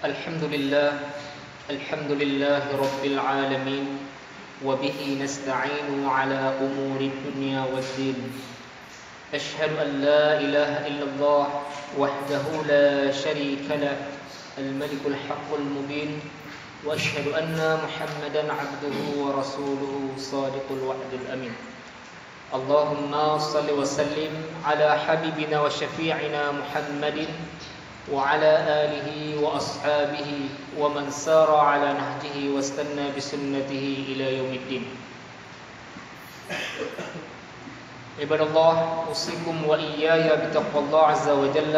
الحمد لله رب العالمين وبه نستعين على أمور الدنيا والدين أشهد أن لا إله إلا الله وحده لا شريك له الملك الحق المبين وأشهد أن محمدا عبده ورسوله صادق الوعد الأمين اللهم صل وسلم على حبيبنا وشفيعنا محمد وعلى آله وأصحابه ومن سار على نهجه واستنى بسنته إلى يوم الدين. عباد الله أوصيكم وإياي بتقوى الله عز وجل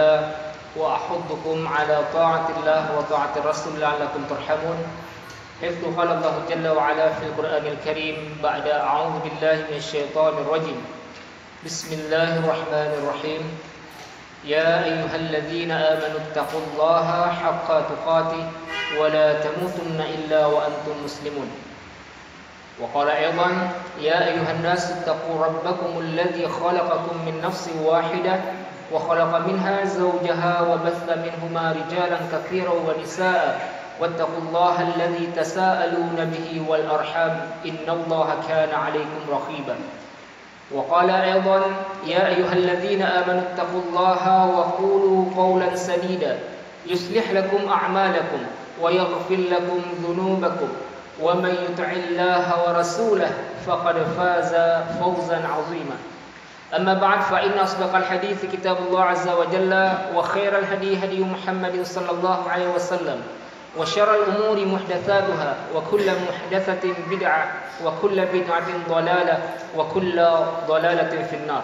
وأحضكم على طاعة الله وطاعة الرسول لعلكم ترحمون. حيث قال الله جل وعلا في القرآن الكريم بعد أعوذ بالله من الشيطان الرجيم بسم الله الرحمن الرحيم يا أيها الذين آمنوا اتقوا الله حق تقاته ولا تموتن إلا وأنتم مسلمون. وقال أيضا يا أيها الناس اتقوا ربكم الذي خلقكم من نفس واحدة وخلق منها زوجها وبث منهما رجالا كثيرا ونساء واتقوا الله الذي تساءلون به والأرحام إن الله كان عليكم رقيبا. وقال أيضا يا أيها الذين آمنوا اتقوا الله وقولوا قولا سديدا يصلح لكم أعمالكم ويغفر لكم ذنوبكم ومن يطع الله ورسوله فقد فاز فوزا عظيما. أما بعد فإن أصدق الحديث كتاب الله عز وجل وخير الهدي هدي محمد صلى الله عليه وسلم وشر الأمور محدثاتها وكل محدثة بدعة وكل بدعة ضلالة وكل ضلالة في النار.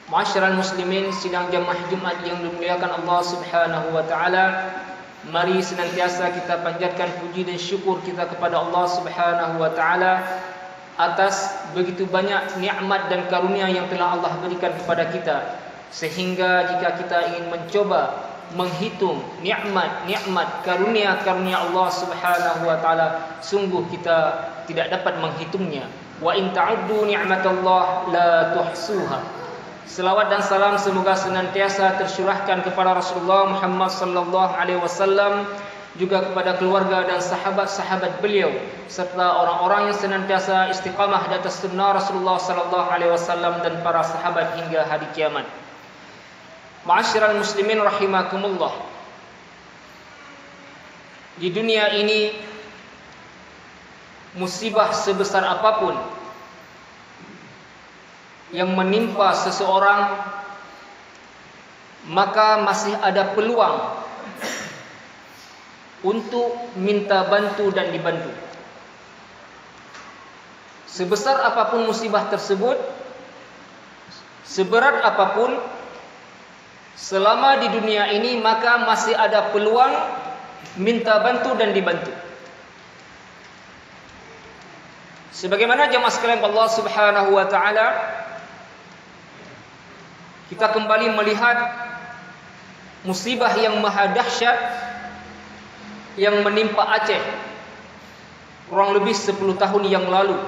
Ma'asyiral muslimin, sidang jamaah Jumat yang dimuliakan Allah Subhanahu wa taala, mari senantiasa kita panjatkan puji dan syukur kita kepada Allah Subhanahu wa taala atas begitu banyak nikmat dan karunia yang telah Allah berikan kepada kita, sehingga jika kita ingin mencoba menghitung nikmat karunia Allah Subhanahu wa taala, sungguh kita tidak dapat menghitungnya. Wa in ta'uddu ni'matallah la tuhsuha. Selawat dan salam semoga senantiasa tercurahkan kepada Rasulullah Muhammad sallallahu alaihi wasallam, juga kepada keluarga dan sahabat-sahabat beliau, serta orang-orang yang senantiasa istiqamah di atas sunnah Rasulullah sallallahu alaihi wasallam dan para sahabat hingga hari kiamat. Ma'asyiral muslimin rahimakumullah. Di dunia ini musibah sebesar apapun yang menimpa seseorang, maka masih ada peluang untuk minta bantu dan dibantu. Sebesar apapun musibah tersebut, seberat apapun, selama di dunia ini maka masih ada peluang minta bantu dan dibantu. Sebagaimana jemaah sekalian Allah Subhanahu wa taala, kita kembali melihat musibah yang maha dahsyat yang menimpa Aceh kurang lebih 10 tahun yang lalu.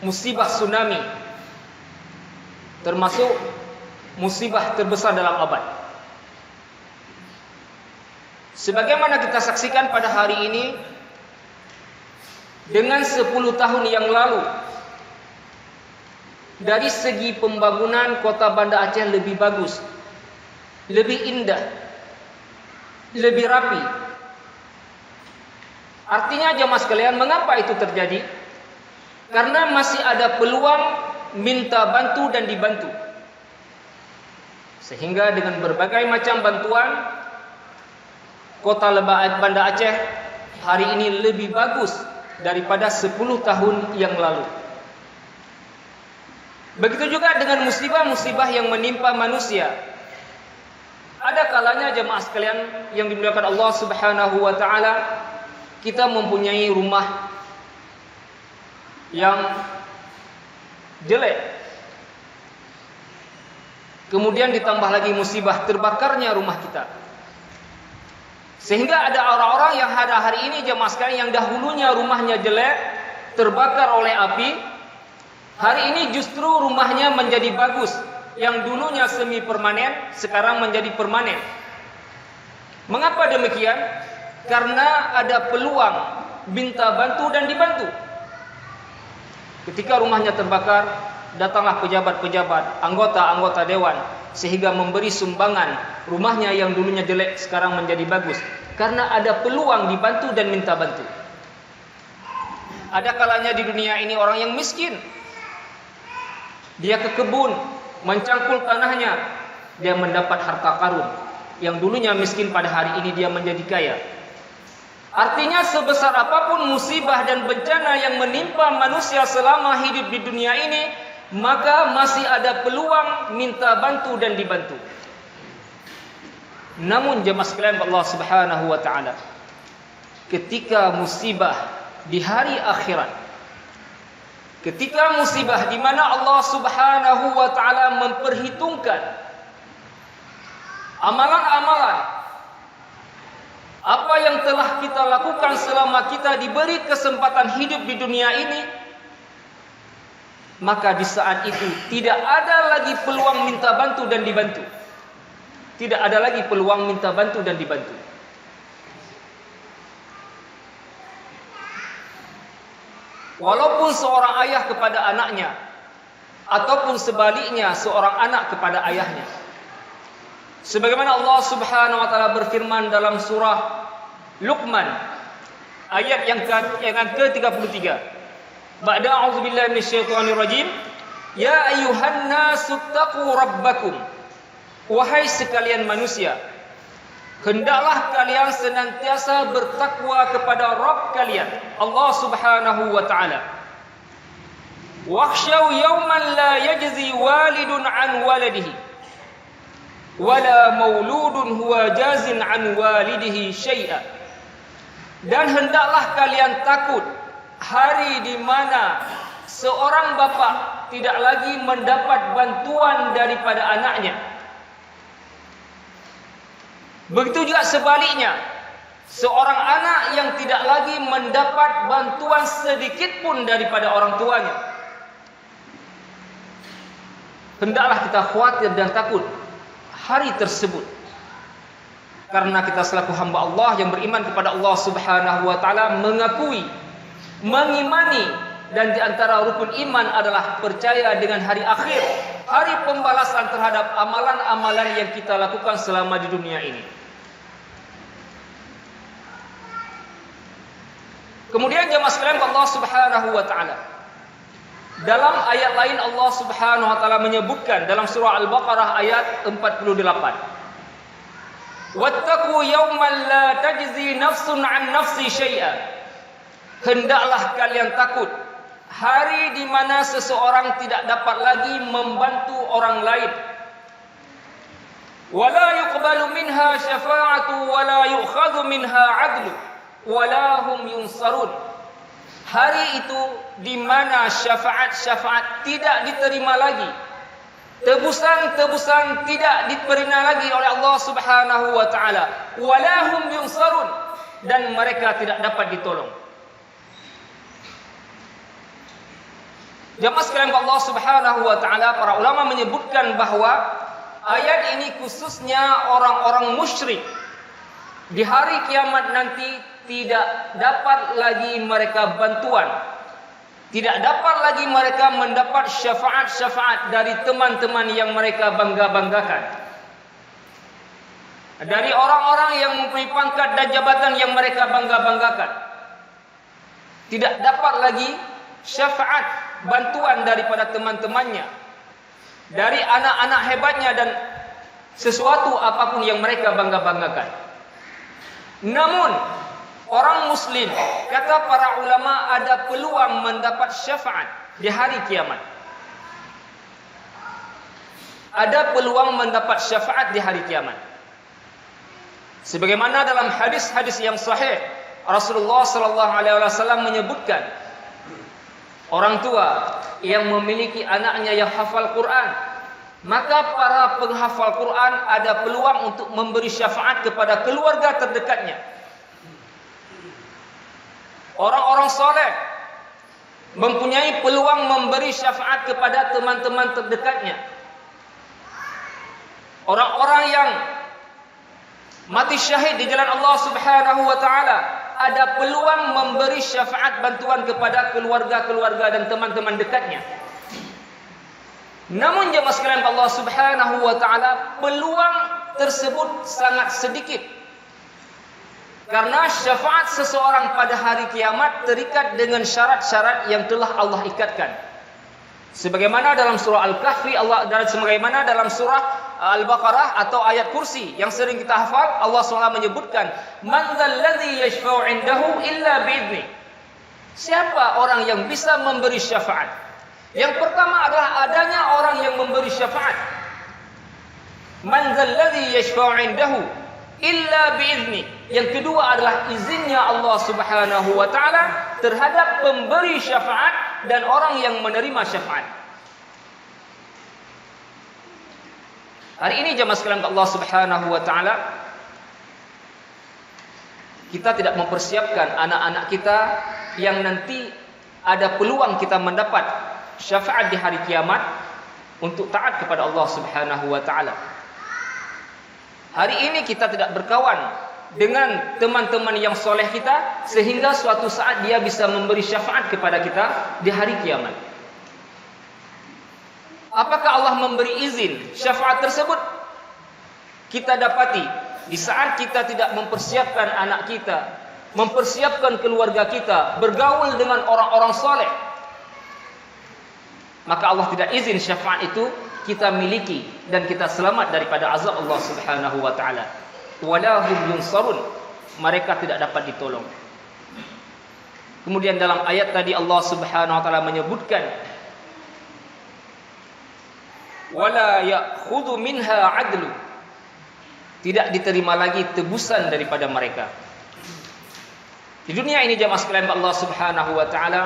Musibah tsunami, termasuk musibah terbesar dalam abad. Sebagaimana kita saksikan pada hari ini, dengan 10 tahun yang lalu, dari segi pembangunan kota Banda Aceh lebih bagus, lebih indah, lebih rapi. Artinya jemaah sekalian, mengapa itu terjadi? Karena masih ada peluang minta bantu dan dibantu. Sehingga dengan berbagai macam bantuan, kota Banda Aceh hari ini lebih bagus daripada 10 tahun yang lalu. Begitu juga dengan musibah-musibah yang menimpa manusia. Ada kalanya jemaah sekalian yang dimuliakan Allah Subhanahu wa taala, kita mempunyai rumah yang jelek. Kemudian ditambah lagi musibah terbakarnya rumah kita. Sehingga ada orang-orang yang ada hari ini jemaah sekalian yang dahulunya rumahnya jelek, terbakar oleh api, hari ini justru rumahnya menjadi bagus. Yang dulunya semi permanen sekarang menjadi permanen. Mengapa demikian? Karena ada peluang minta bantu dan dibantu. Ketika rumahnya terbakar, datanglah pejabat-pejabat, anggota-anggota dewan, sehingga memberi sumbangan rumahnya yang dulunya jelek sekarang menjadi bagus. Karena ada peluang dibantu dan minta bantu. Ada kalanya di dunia ini orang yang miskin, dia ke kebun, mencangkul tanahnya, dia mendapat harta karun. Yang dulunya miskin pada hari ini dia menjadi kaya. Artinya sebesar apapun musibah dan bencana yang menimpa manusia selama hidup di dunia ini, maka masih ada peluang minta bantu dan dibantu. Namun jemaah sekalian Allah Subhanahu wa taala, ketika musibah di hari akhirat, ketika musibah di mana Allah Subhanahu wa taala memperhitungkan amalan-amalan apa yang telah kita lakukan selama kita diberi kesempatan hidup di dunia ini, maka di saat itu tidak ada lagi peluang minta bantu dan dibantu. Tidak ada lagi peluang minta bantu dan dibantu. Walaupun seorang ayah kepada anaknya, ataupun sebaliknya seorang anak kepada ayahnya. Sebagaimana Allah Subhanahu wa taala berfirman dalam surah Luqman ayat yang ke-33. Ba'da a'udzubillahi minasyaitonir rajim, ya ayyuhan nasu taqu rabbakum. Wahai sekalian manusia, hendaklah kalian senantiasa bertakwa kepada Rabb kalian, Allah Subhanahu wa taala. Wakhshaw yawman la yajzi walidun an waladihi wala mauludun huwa jazin an walidihi syai'a. Dan hendaklah kalian takut hari di mana seorang bapa tidak lagi mendapat bantuan daripada anaknya. Begitu juga sebaliknya, seorang anak yang tidak lagi mendapat bantuan sedikit pun daripada orang tuanya. Hendaklah kita khawatir dan takut hari tersebut, karena kita selaku hamba Allah yang beriman kepada Allah Subhanahu wa taala mengakui, mengimani, dan di antara rukun iman adalah percaya dengan hari akhir, hari pembalasan terhadap amalan-amalan yang kita lakukan selama di dunia ini. Kemudian jemaah sekalian Allah Subhanahu wa taala, dalam ayat lain Allah Subhanahu wa taala menyebutkan dalam surah Al-Baqarah ayat 48. Wattaqu yawman la tajzi nafsun 'an nafsi syai'a. Hendaklah kalian takut hari di mana seseorang tidak dapat lagi membantu orang lain. Wala yuqbalu minha syafa'atu wala yu'khadhu minha 'adlu wala hum yunsarun. Hari itu di mana syafaat-syafaat tidak diterima lagi, tebusan-tebusan tidak diterima lagi oleh Allah Subhanahu wa taala, walahum yunsarun, dan mereka tidak dapat ditolong. Jemaah sekalian Allah Subhanahu wa taala, para ulama menyebutkan bahwa ayat ini khususnya orang-orang musyrik di hari kiamat nanti tidak dapat lagi mereka bantuan, tidak dapat lagi mereka mendapat syafaat-syafaat dari teman-teman yang mereka bangga-banggakan, dari orang-orang yang mempunyai pangkat dan jabatan yang mereka bangga-banggakan. Tidak dapat lagi syafaat, bantuan daripada teman-temannya, dari anak-anak hebatnya dan sesuatu apapun yang mereka bangga-banggakan. Namun orang muslim, kata para ulama, ada peluang mendapat syafaat di hari kiamat. Ada peluang mendapat syafaat di hari kiamat. Sebagaimana dalam hadis-hadis yang sahih, Rasulullah sallallahu alaihi wasallam menyebutkan, orang tua yang memiliki anaknya yang hafal Quran, maka para penghafal Quran ada peluang untuk memberi syafaat kepada keluarga terdekatnya. Orang-orang soleh mempunyai peluang memberi syafaat kepada teman-teman terdekatnya. Orang-orang yang mati syahid di jalan Allah Subhanahu wa taala, ada peluang memberi syafaat bantuan kepada keluarga-keluarga dan teman-teman dekatnya. Namun jemaah sekalian Allah Subhanahu wa taala, peluang tersebut sangat sedikit. Karena syafaat seseorang pada hari kiamat terikat dengan syarat-syarat yang telah Allah ikatkan. Sebagaimana dalam surah Al-Kahfi, sebagaimana dalam surah Al-Baqarah atau ayat kursi yang sering kita hafal, Allah SWT menyebutkan, "Man dzalladzi yashfa'u 'indahu illa bi'idzni." Siapa orang yang bisa memberi syafaat? Yang pertama adalah adanya orang yang memberi syafaat. Man dzalladzi yashfa'u 'indahu illa bi'izni. Yang kedua adalah izinnya Allah Subhanahu wa taala terhadap pemberi syafaat dan orang yang menerima syafaat. Hari ini jemaah sekalian Allah Subhanahu wa taala, kita tidak mempersiapkan anak-anak kita yang nanti ada peluang kita mendapat syafaat di hari kiamat untuk taat kepada Allah Subhanahu wa taala. Hari ini kita tidak berkawan dengan teman-teman yang soleh kita sehingga suatu saat dia bisa memberi syafaat kepada kita di hari kiamat. Apakah Allah memberi izin syafaat tersebut? Kita dapati di saat kita tidak mempersiapkan anak kita, mempersiapkan keluarga kita, bergaul dengan orang-orang soleh, maka Allah tidak izin syafaat itu kita miliki dan kita selamat daripada azab Allah Subhanahu wa taala. Wala hum yunsarun, mereka tidak dapat ditolong. Kemudian dalam ayat tadi Allah Subhanahu wa taala menyebutkan, wala ya'khudhu minha 'adlu, tidak diterima lagi tebusan daripada mereka. Di dunia ini jemaah sekalian Allah Subhanahu wa taala,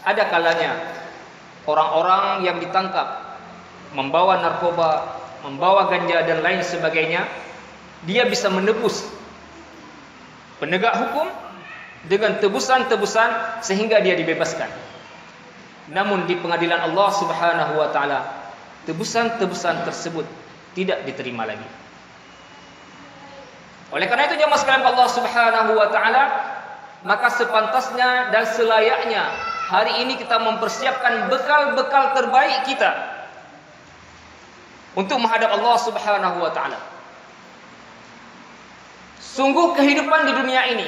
ada kalanya orang-orang yang ditangkap membawa narkoba, membawa ganja dan lain sebagainya, dia bisa menebus penegak hukum dengan tebusan-tebusan sehingga dia dibebaskan. Namun di pengadilan Allah Subhanahu wa taala, tebusan-tebusan tersebut tidak diterima lagi. Oleh karena itu jemaah sekalian Allah Subhanahu wa taala, maka sepantasnya dan selayaknya hari ini kita mempersiapkan bekal-bekal terbaik kita untuk menghadap Allah Subhanahu wa taala. Sungguh kehidupan di dunia ini,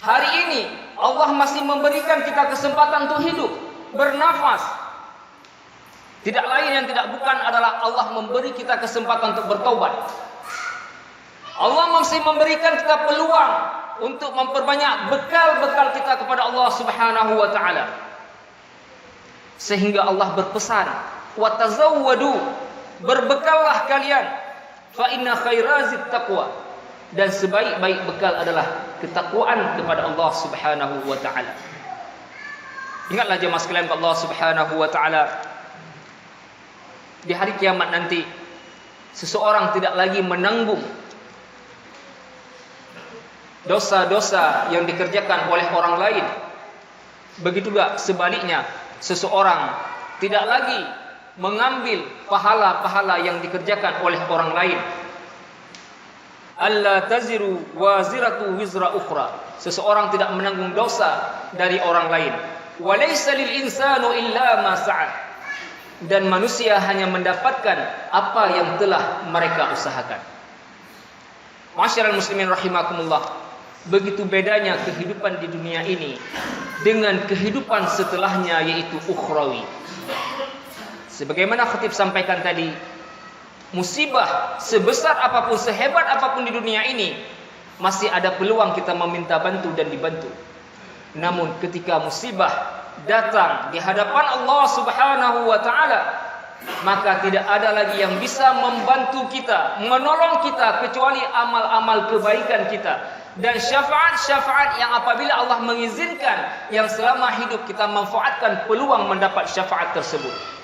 hari ini Allah masih memberikan kita kesempatan untuk hidup, bernafas. Tidak lain yang tidak bukan adalah Allah memberi kita kesempatan untuk bertaubat. Allah masih memberikan kita peluang untuk memperbanyak bekal-bekal kita kepada Allah Subhanahu wa taala. Sehingga Allah berpesan, "Wa tazawwadu", berbekallah kalian, fa inna khairazit taqwa. Dan sebaik-baik bekal adalah ketakwaan kepada Allah Subhanahu wa taala. Ingatlah jemaah sekalian Allah Subhanahu wa taala, di hari kiamat nanti seseorang tidak lagi menanggung dosa-dosa yang dikerjakan oleh orang lain. Begitu juga sebaliknya, seseorang tidak lagi mengambil pahala-pahala yang dikerjakan oleh orang lain. Alla taziru waziratu wizra ukhra, seseorang tidak menanggung dosa dari orang lain. Wa laysa lil insanu illa ma sa'a, dan manusia hanya mendapatkan apa yang telah mereka usahakan. Masyiral muslimin rahimakumullah, begitu bedanya kehidupan di dunia ini dengan kehidupan setelahnya, yaitu ukhrawi. Sebagaimana khatib sampaikan tadi, musibah sebesar apapun, sehebat apapun di dunia ini, masih ada peluang kita meminta bantu dan dibantu. Namun ketika musibah datang di hadapan Allah Subhanahu wa taala, maka tidak ada lagi yang bisa membantu kita, menolong kita kecuali amal-amal kebaikan kita dan syafaat-syafaat yang apabila Allah mengizinkan, yang selama hidup kita manfaatkan peluang mendapat syafaat tersebut.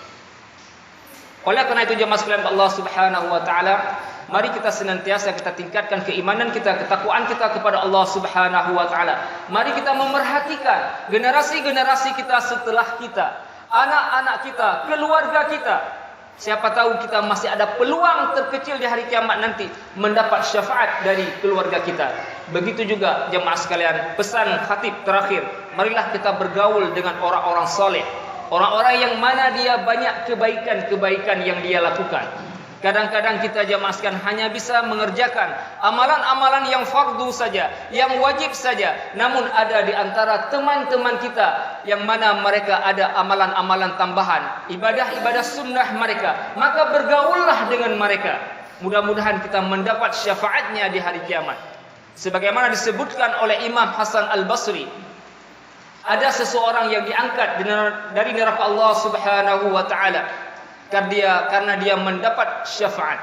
Oleh karena itu jemaah sekalian Allah Subhanahu wa taala, mari kita senantiasa kita tingkatkan keimanan kita, ketakwaan kita kepada Allah Subhanahu wa taala. Mari kita memerhatikan generasi-generasi kita setelah kita, anak-anak kita, keluarga kita. Siapa tahu kita masih ada peluang terkecil di hari kiamat nanti mendapat syafaat dari keluarga kita. Begitu juga jemaah sekalian, pesan khatib terakhir, marilah kita bergaul dengan orang-orang soleh, orang-orang yang mana dia banyak kebaikan-kebaikan yang dia lakukan. Kadang-kadang kita jemaah sekalian hanya bisa mengerjakan amalan-amalan yang fardu saja, yang wajib saja. Namun ada di antara teman-teman kita yang mana mereka ada amalan-amalan tambahan, ibadah-ibadah sunnah mereka. Maka bergaullah dengan mereka. Mudah-mudahan kita mendapat syafaatnya di hari kiamat. Sebagaimana disebutkan oleh Imam Hasan Al-Basri, ada seseorang yang diangkat dari neraka Allah Subhanahu wa taala karena dia mendapat syafaat.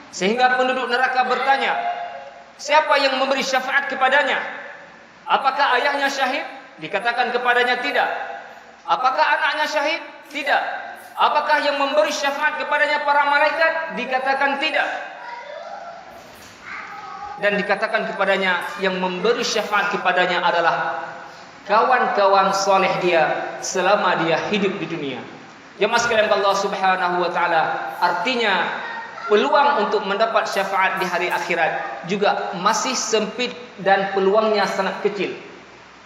Sehingga penduduk neraka bertanya, siapa yang memberi syafaat kepadanya? Apakah ayahnya syahid? Dikatakan kepadanya tidak. Apakah anaknya syahid? Tidak. Apakah yang memberi syafaat kepadanya para malaikat? Dikatakan tidak. Dan dikatakan kepadanya yang memberi syafaat kepadanya adalah kawan-kawan soleh dia selama dia hidup di dunia. Jemaah sekalian Allah Subhanahu wa taala, artinya peluang untuk mendapat syafaat di hari akhirat juga masih sempit dan peluangnya sangat kecil.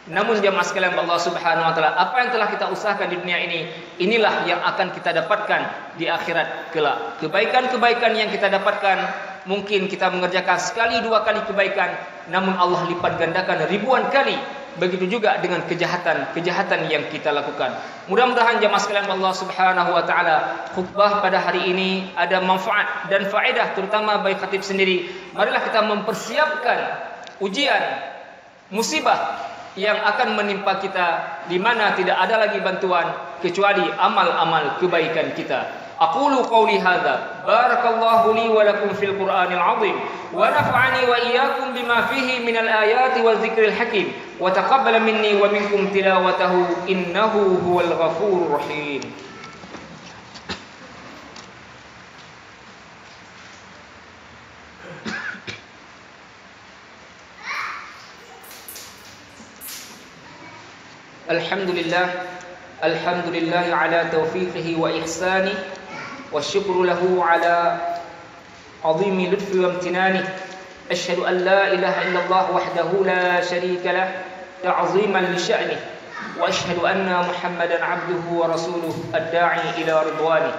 Namun jemaah sekalian Allah Subhanahu wa taala, apa yang telah kita usahakan di dunia ini, inilah yang akan kita dapatkan di akhirat kelak. Kebaikan-kebaikan yang kita dapatkan, mungkin kita mengerjakan sekali dua kali kebaikan, namun Allah lipat gandakan ribuan kali. Begitu juga dengan kejahatan yang kita lakukan. Mudah-mudahan jemaah sekalian Allah Subhanahu wa taala, khutbah pada hari ini ada manfaat dan faedah terutama bagi khatib sendiri. Marilah kita mempersiapkan ujian, musibah yang akan menimpa kita, di mana tidak ada lagi bantuan kecuali amal-amal kebaikan kita. Aqulu qawli hadza, barakallahu li wa lakum fil Qur'anil 'azim, wa nafa'ani wa iyyakum bima fihi minal ayati wa dzikril hakim, wa taqabbala minni wa minkum tilawatahu, innahu huwal ghafurur rahim. Alhamdulillah ala taufiqihi wa ihsani, والشكر له على عظيم لطفه وامتنانه. أشهد أن لا إله إلا الله وحده لا شريك له تعظيما لشأنه، وأشهد أن محمدا عبده ورسوله الداعي إلى رضوانه.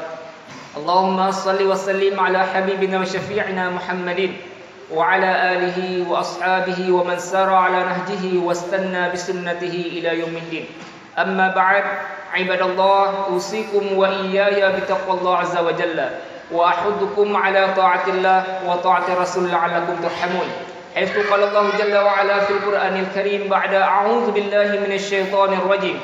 اللهم صل وسلم على حبيبنا وشفيعنا محمد وعلى آله وأصحابه ومن سار على نهجه واستنى بسنته إلى يوم الدين. أما بعد، عباد الله، أوصيكم وإياي بتقوى الله عز وجل، وأحثكم على طاعة الله وطاعة رسوله لعلكم ترحمون. حيث قال الله جل وعلا في القرآن الكريم بعد أعوذ بالله من الشيطان الرجيم،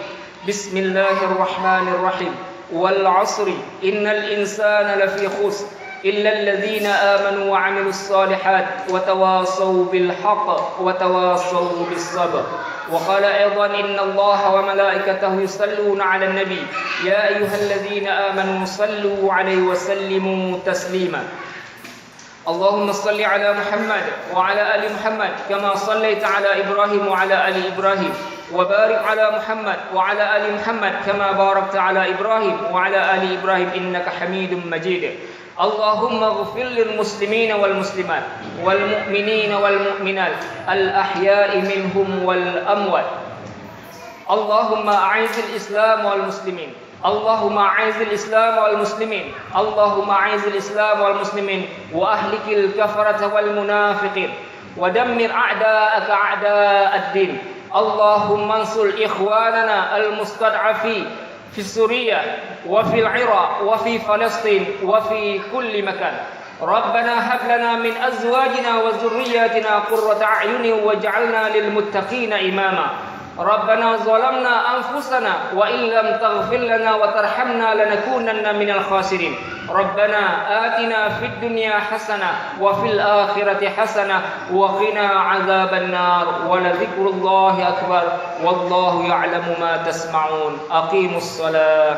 بسم الله الرحمن الرحيم، والعصر إن الإنسان لفي خسر إلا الذين آمنوا وعملوا الصالحات وتواصوا بالحق وتواصوا بالصبر. وقال أيضا إن الله وملائكته يصلون على النبي يا أيها الذين آمنوا صلوا عليه وسلموا تسليما. اللهم صل على محمد وعلى آل محمد كما صليت على إبراهيم وعلى آل إبراهيم، وبارك على محمد وعلى آل محمد كما باركت على إبراهيم وعلى آل إبراهيم إنك حميد مجيد. اللهم اغفر للمسلمين والمسلمات والمؤمنين والمؤمنات الأحياء منهم والأموات. اللهم أعز الإسلام والمسلمين، اللهم أعز الإسلام والمسلمين، اللهم أعز الإسلام والمسلمين، وأهلك الكفرة والمنافقين، ودمر أعداءك أعداء الدين. اللهم انصر إخواننا المستضعفين في سوريا وفي العراق وفي فلسطين وفي كل مكان. ربنا هب لنا من أزواجنا وذرياتنا قرة أعين واجعلنا للمتقين إماما. ربنا ظلمنا أنفسنا وإن لم تغفر لنا وترحمنا لنكونن من الخاسرين. ربنا آتنا في الدنيا حسنة وفي الآخرة حسنة وقنا عذاب النار، ولذكر الله أكبر والله يعلم ما تسمعون. أقيموا الصلاة.